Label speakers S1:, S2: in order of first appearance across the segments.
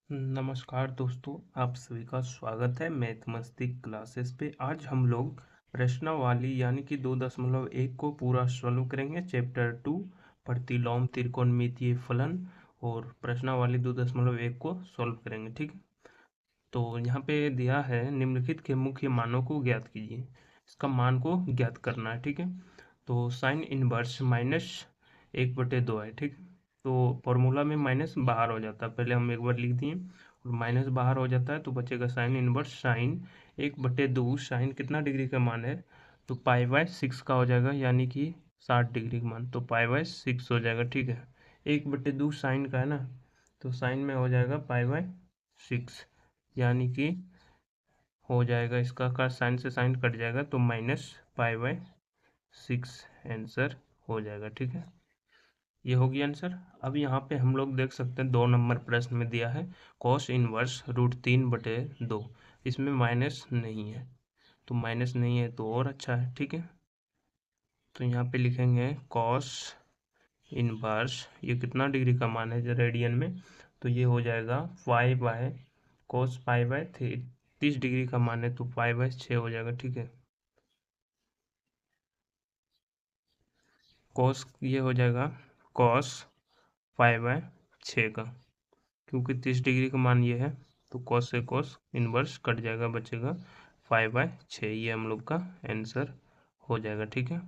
S1: नमस्कार दोस्तों, आप सभी का स्वागत है मैथमेटिक्स क्लासेस पे। आज हम लोग प्रश्नावली यानी कि 2.1 को पूरा सॉल्व करेंगे। चैप्टर 2 प्रतिलोम त्रिकोणमितीय फलन और प्रश्नावली 2.1 को सॉल्व करेंगे। ठीक है, तो यहाँ पे दिया है निम्नलिखित के मुख्य मानों को ज्ञात कीजिए। इसका मान को ज्ञात करना है। ठीक है, तो साइन इनवर्स -1/2 है। ठीक, तो फॉर्मूला में माइनस बाहर हो जाता है, पहले हम एक बार लिख दिए और माइनस बाहर हो जाता है तो बचेगा साइन इनवर्स साइन 1/2। साइन कितना डिग्री का मान है तो पाई/6 का हो जाएगा, यानी कि 60 डिग्री का मान, तो पाई/6 हो जाएगा। ठीक है, 1/2 साइन का है ना, तो साइन में हो जाएगा पाई/6, यानी कि हो जाएगा इसका का साइन से साइन कट जाएगा तो -पाई/6 आंसर हो जाएगा। ठीक है, ये होगी आंसर। अब यहाँ पे हम लोग देख सकते हैं 2 नंबर प्रश्न में दिया है कॉस इनवर्स √3/2। इसमें माइनस नहीं है, तो माइनस नहीं है तो और अच्छा है। ठीक है, तो यहाँ पे लिखेंगे कॉस इनवर्स, ये कितना डिग्री का मान है जो रेडियन में, तो ये हो जाएगा cos पाई/3। 30 डिग्री का मान है तो पाई/6 हो जाएगा। ठीक है, कॉस ये हो जाएगा कॉस पाई/6 का, क्योंकि 30 डिग्री का मान ये है तो कॉस से कॉस इनवर्स कट जाएगा, बचेगा 5/6। ये हम लोग का आंसर हो जाएगा। ठीक है,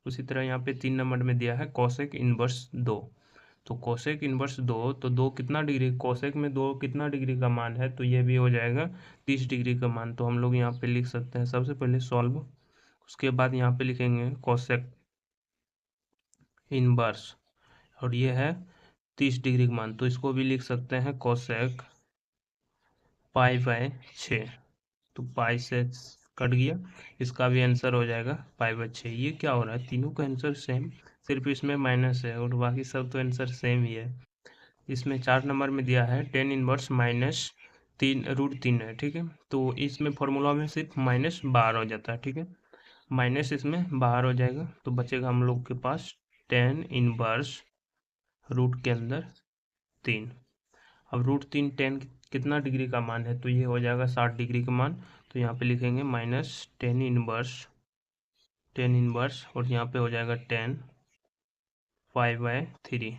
S1: उसी तरह यहाँ पे 3 नंबर में दिया है कॉसेक इनवर्स 2। तो कोसेक इनवर्स 2, तो 2 कितना डिग्री, कोसेक में 2 कितना डिग्री का मान है तो ये भी हो जाएगा 30 डिग्री का मान। तो हम लोग यहाँ पे लिख सकते हैं सबसे पहले सॉल्व, उसके बाद यहाँ पे लिखेंगे कोसेक इनवर्स, और ये है 30 डिग्री का मान, तो इसको भी लिख सकते हैं कोसेक पाई/6। तो पाई से कट गया, इसका भी आंसर हो जाएगा पाई/6। ये क्या हो रहा है, तीनों का आंसर सेम, सिर्फ इसमें माइनस है और बाकी सब तो आंसर सेम ही है। इसमें 4 नंबर में दिया है टेन इनवर्स -3√3 है। ठीक है, तो इसमें फॉर्मूला में सिर्फ माइनस बाहर हो जाता है। ठीक है, माइनस इसमें बाहर हो जाएगा तो बचेगा हम लोग के पास टेन इनवर्स रूट के अंदर 3। अब √3 टेन कितना डिग्री का मान है तो ये हो जाएगा 60 डिग्री का मान, तो यहाँ पे लिखेंगे -10 इनवर्स और यहाँ पे हो जाएगा 10 पाई/3।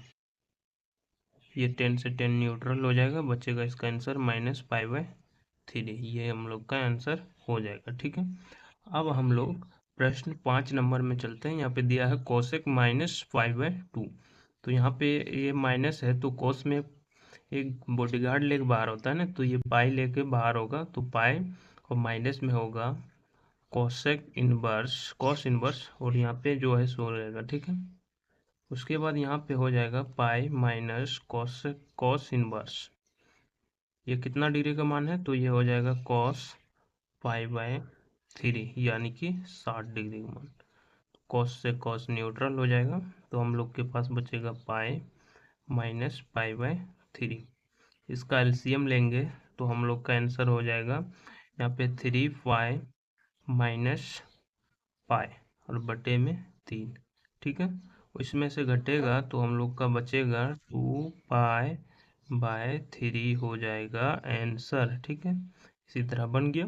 S1: ये 10 से 10 न्यूट्रल हो जाएगा, बचेगा इसका आंसर -पाई/3। ये हम लोग का आंसर हो जाएगा। ठीक है, अब हम लोग प्रश्न 5 नंबर में चलते हैं। यहाँ पे दिया है कोसेक -5/2। तो यहाँ पे ये माइनस है तो कोस में एक बॉडीगार्ड लेके बाहर होता है ना, तो ये पाई लेके बाहर होगा तो पाई, और माइनस में होगा कॉस इनवर्स और यहाँ पे जो है सो रहेगा। ठीक है, उसके बाद यहाँ पे हो जाएगा पाई माइनस कॉस इनवर्स, ये कितना डिग्री का मान है तो ये हो जाएगा कॉस पाई/3, यानी कि 60 डिग्री का मान। कॉस से कॉस न्यूट्रल हो जाएगा तो हम लोग के पास बचेगा पाई माइनस पाई/3। इसका एलसीएम लेंगे तो हम लोग का आंसर हो जाएगा यहाँ पे 3 पाई माइनस पाई और बटे में 3। ठीक है, इसमें से घटेगा तो हम लोग का बचेगा 2 पाई/3 हो जाएगा आंसर। ठीक है, इसी तरह बन गया।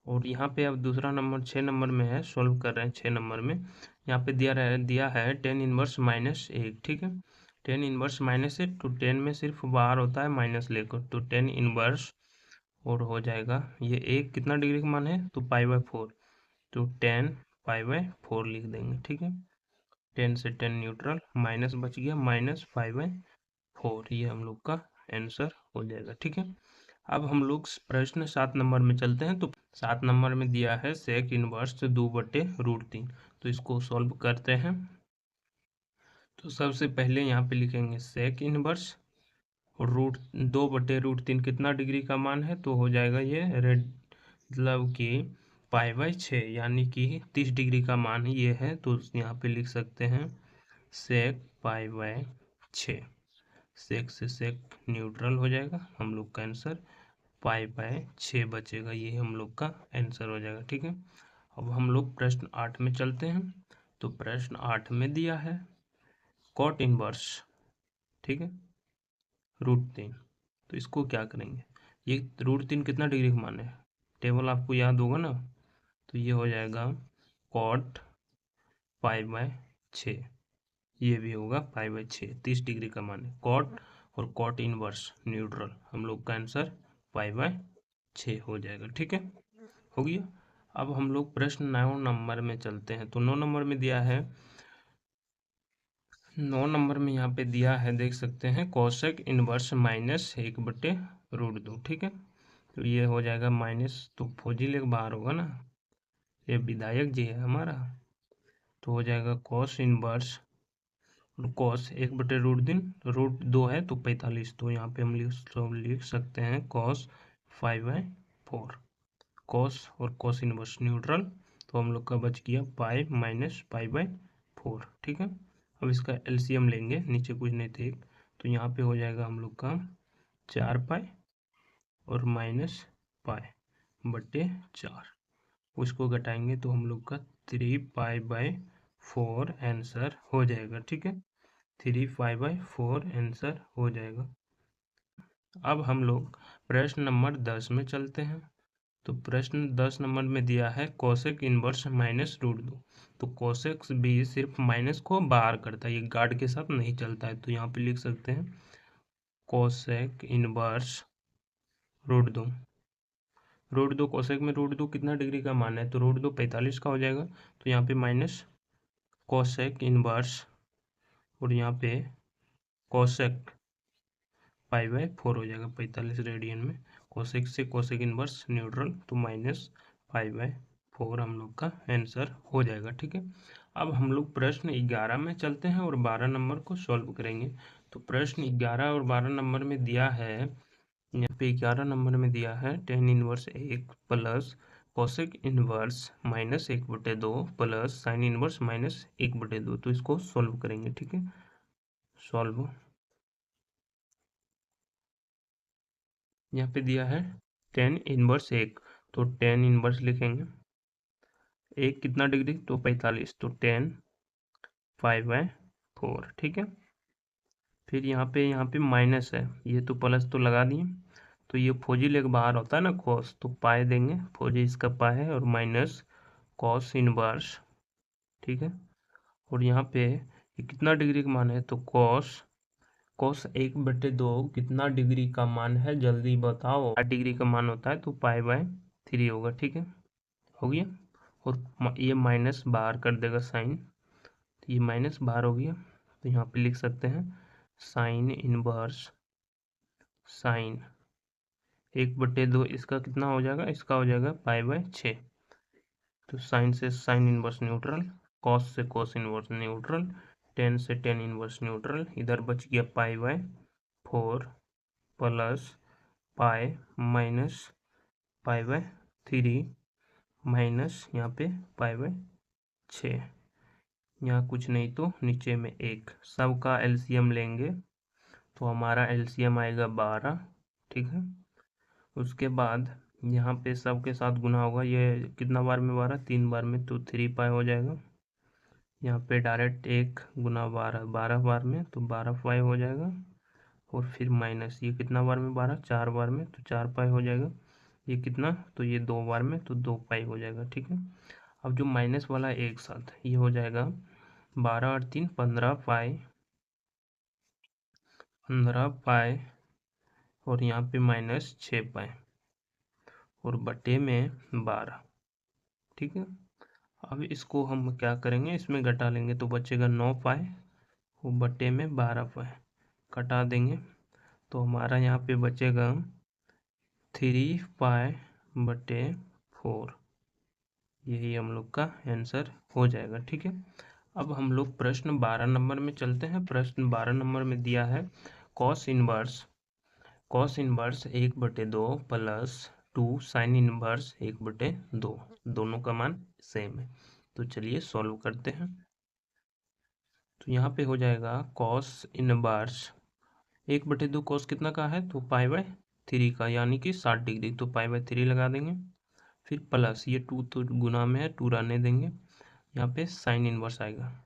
S1: और यहाँ पे अब दूसरा नंबर 6 नंबर में है, सॉल्व कर रहे हैं 6 नंबर में। यहाँ पे दिया है टेन इनवर्स -1। ठीक है, टेन इनवर्स -1, तो 10 में सिर्फ बाहर होता है माइनस लेकर, तो टेन इनवर्स और हो जाएगा ये एक कितना डिग्री का मान है तो पाई/4, तो 10 पाई/4 लिख देंगे। ठीक है, 10 से 10 न्यूट्रल, माइनस बच गया -पाई/4, ये हम लोग का आंसर हो जाएगा। ठीक है, अब हम लोग प्रश्न 7 नंबर में चलते हैं। तो 7 नंबर में दिया है सेक इनवर्स 2/√3, तो इसको सॉल्व करते हैं। तो सबसे पहले यहाँ पे लिखेंगे सेक इनवर्स और 2/√3 कितना डिग्री का मान है तो हो जाएगा ये रेड, मतलब कि पाई/6, यानी कि 30 डिग्री का मान ये है, तो यहाँ पे लिख सकते हैं सेक पाई/6। सेक से सेक न्यूट्रल हो जाएगा, हम लोग का आंसर पाई/6 बचेगा, ये हम लोग का आंसर हो जाएगा। ठीक है, अब हम लोग प्रश्न 8 में चलते हैं। तो प्रश्न 8 में दिया है कॉट इनवर्स, ठीक है, √3। तो इसको क्या करेंगे, ये √3 कितना डिग्री का मान है, टेबल आपको याद होगा ना, तो ये हो जाएगा cot π/6, ये भी होगा π/6, 30 डिग्री का मान है कॉट, और कॉट इनवर्स न्यूट्रल, हम लोग का आंसर π/6 हो जाएगा। ठीक है, हो गया। अब हम लोग प्रश्न 9 नंबर में चलते हैं। तो 9 नंबर में दिया है, 9 नंबर में यहाँ पे दिया है, देख सकते हैं, कोसेक इनवर्स -1/√2। ठीक है, तो ये हो जाएगा माइनस, तो फौजी लेके बाहर होगा ना, ये विधायक जी है हमारा, तो हो जाएगा कॉस इनवर्स, कॉस 1/√2 है तो 45, तो यहाँ पे हम लिख सकते हैं कॉस 5/4, कॉस और कॉस इनवर्स न्यूट्रल, तो हम लोग का बच गया पाई माइनस π/4। ठीक है, अब इसका एलसीएम लेंगे, नीचे कुछ नहीं थे, तो यहाँ पे हो जाएगा हम लोग का 4π और -π/4, उसको घटाएंगे तो हम लोग का 3π/4 आंसर हो जाएगा। ठीक है, 3π/4 आंसर हो जाएगा। अब हम लोग प्रश्न नंबर 10 में चलते हैं। तो प्रश्न 10 नंबर में दिया है कोसेक इनवर्स -√2। तो कोसेक भी सिर्फ माइनस को बाहर करता है, ये गार्ड के साथ नहीं चलता है, तो यहाँ पे लिख सकते हैं कोसेक इनवर्स √2। √2 कोसेक में √2 कितना डिग्री का मान है, तो √2 45 का हो जाएगा, तो यहाँ पे माइनस कोसेक इनवर्स, और यहाँ पे कोसेक π/4 हो जाएगा 45 रेडियन में, कोसेक से कोसेक इनवर्स न्यूट्रल, तो -π/4 हम लोग का आंसर हो जाएगा। ठीक है, अब हम लोग प्रश्न 11 में चलते हैं और 12 नंबर को सॉल्व करेंगे। तो प्रश्न 11 और 12 नंबर में दिया है, यहाँ पे 11 नंबर में दिया है tan inverse 1 plus cosec inverse -1/2 plus sine inverse -1/2, तो इसको सॉल्व करेंगे। ठीक है, सॉल्व, यहाँ पे दिया है tan इनवर्स 1, तो tan इनवर्स लिखेंगे, 1 कितना डिग्री, तो 45, तो tan 5/4। ठीक है, फिर यहाँ पे माइनस है, ये तो प्लस तो लगा दिए, तो ये फौजी लेके बाहर होता है ना कॉस, तो पाए देंगे, फौजी इसका पाए है, और माइनस कॉस इनवर्स। ठीक है, और यहाँ पे ये कितना डिग्री का मान है, तो कॉस 1/2 कितना डिग्री का मान है, जल्दी बताओ, 8 डिग्री का मान होता है, तो π/3 होगा। ठीक है, हो गया, और ये माइनस बाहर कर देगा साइन, तो ये माइनस बाहर हो गया, तो यहाँ पे लिख सकते हैं साइन इनवर्स, साइन 1/2 इसका कितना हो जाएगा, इसका हो जाएगा π/6, तो साइन से साइन इनवर्स न्यूट्रल, कॉस से कॉस इनवर्स न्यूट्रल, टेन से टेन इनवर्स न्यूट्रल, इधर बच गया π/4 प्लस पाई माइनस π/3 माइनस यहाँ पे π/6, यहाँ कुछ नहीं तो नीचे में 1, सबका एलसीएम लेंगे तो हमारा एलसीएम आएगा 12। ठीक है, उसके बाद यहाँ पे सब के साथ गुना होगा, ये कितना बार में 12, 3 बार में, तो 3π हो जाएगा। यहाँ पे डायरेक्ट 1 गुना 12, 12 बार में, तो 12π हो जाएगा, और फिर माइनस ये कितना बार में, 12, 4 बार में, तो 4π हो जाएगा, ये कितना, तो ये 2 बार में, तो 2π हो जाएगा। ठीक है, अब जो माइनस वाला एक साथ, ये हो जाएगा 12 और 3 15π, और यहाँ पे -6π और बटे में 12। ठीक है, अब इसको हम क्या करेंगे, इसमें घटा लेंगे, तो बचेगा 9π और बटे में 12π, कटा देंगे, तो हमारा यहाँ पे बचेगा 3π/4, यही हम लोग का आंसर हो जाएगा। ठीक है, अब हम लोग प्रश्न 12 नंबर में चलते हैं। प्रश्न 12 नंबर में दिया है cos inverse 1/2 plus 2 sine inverse 1/2, दोनों का मान सेम है, तो चलिए सॉल्व करते हैं। तो यहाँ पे हो जाएगा कॉस इनवर्स 1/2, कॉस कितना का है, तो π/3 का, यानी कि 60 डिग्री, तो π/3 लगा देंगे, फिर प्लस ये 2 तो गुना में है, 2 रहने देंगे, यहाँ पे साइन इनवर्स आएगा,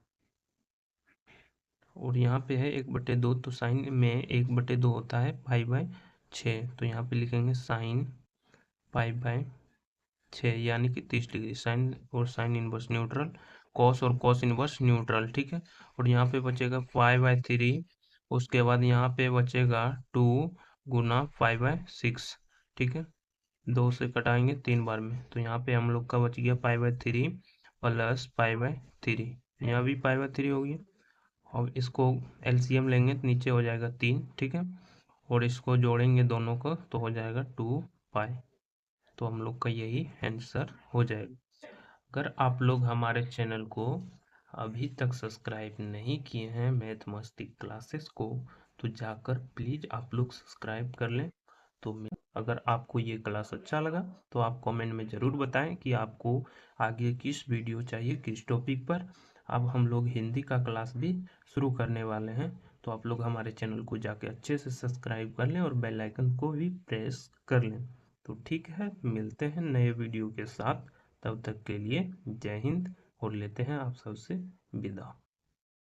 S1: और यहाँ पे है 1/2, तो साइन में 1/2 होता है π/3, 6, तो यहाँ पे लिखेंगे साइन पाई/6 यानी कि 30 डिग्री। साइन और साइन इनवर्स न्यूट्रल, कॉस और कॉस इनवर्स न्यूट्रल, ठीक है। और यहाँ पे बचेगा पाई/3, उसके बाद यहाँ पे बचेगा 2 गुना पाई/6, ठीक है। 2 से कटाएंगे 3 बार में, तो यहाँ पे हम लोग का बच गया पाई/3 प्लस पाई/3, यहाँ भी पाई/3 हो गया। अब इसको एलसीएम लेंगे तो नीचे हो जाएगा 3, ठीक है। और इसको जोड़ेंगे दोनों को तो हो जाएगा 2 पाई। तो हम लोग का यही आंसर हो जाएगा। अगर आप लोग हमारे चैनल को अभी तक सब्सक्राइब नहीं किए हैं मैथ मस्ती क्लासेस को, तो जाकर प्लीज़ आप लोग सब्सक्राइब कर लें। तो अगर आपको ये क्लास अच्छा लगा तो आप कमेंट में ज़रूर बताएं कि आपको आगे किस वीडियो चाहिए, किस टॉपिक पर। अब हम लोग हिंदी का क्लास भी शुरू करने वाले हैं, तो आप लोग हमारे चैनल को जाके अच्छे से सब्सक्राइब कर लें और बेल आइकन को भी प्रेस कर लें। तो ठीक है, मिलते हैं नए वीडियो के साथ। तब तक के लिए जय हिंद और लेते हैं आप सबसे विदा।